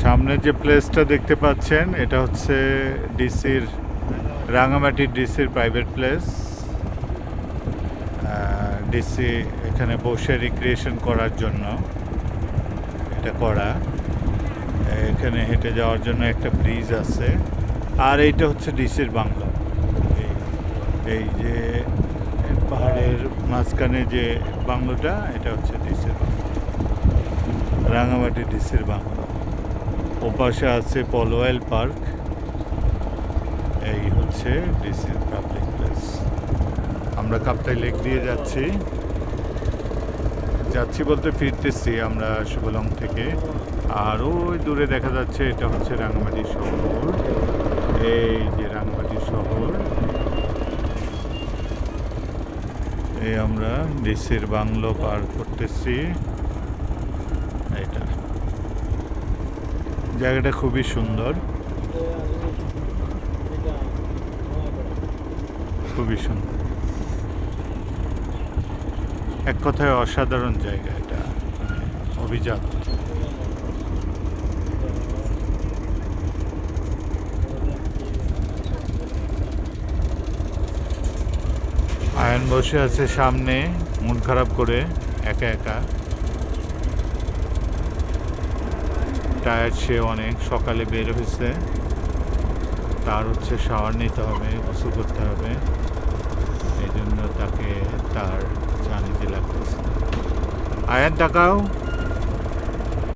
সামনে যে প্লেসটা দেখতে পাচ্ছেন এটা হচ্ছে ডিসির রাঙামাটির ডিসির প্রাইভেট প্লেস। ডিসি এখানে বসে রিক্রিয়েশন করার জন্য এটা করা। এখানে হেঁটে যাওয়ার জন্য একটা ব্রিজ আছে। আর এইটা হচ্ছে ডিসির বাংলো। এই যে পাহাড়ের মাঝখানে যে বাংলোটা এটা হচ্ছে ডিসির বাংলো, রাঙামাটি ডিসির বাংলো। ওপাশে আছে পলোয়েল পার্ক। এই হচ্ছে ডিসির পাবলিক প্লেস। আমরা কাপ্তাই লেক দিয়ে যাচ্ছি বলতে ফিরতেছি আমরা সুবলং থেকে। আর ওই দূরে দেখা যাচ্ছে এটা হচ্ছে রাঙামাটি শহর। এই যে রাঙামাটি শহর। এই আমরা ডিসির বাংলো পার করতেছি। এটা জায়গাটা খুবই সুন্দর, খুবই সুন্দর। এক কথায় অসাধারণ জায়গা এটা, অভিজাত। আয়ন বসে আছে সামনে মন খারাপ করে একা একা। টায়ার্ড সে অনেক, সকালে বের হয়েছে, তার হচ্ছে শাওয়ার নিতে হবে, গোসল করতে হবে, এই জন্য তাকে তার চা নিতে লাগতেছে। আয়ান তাকাও।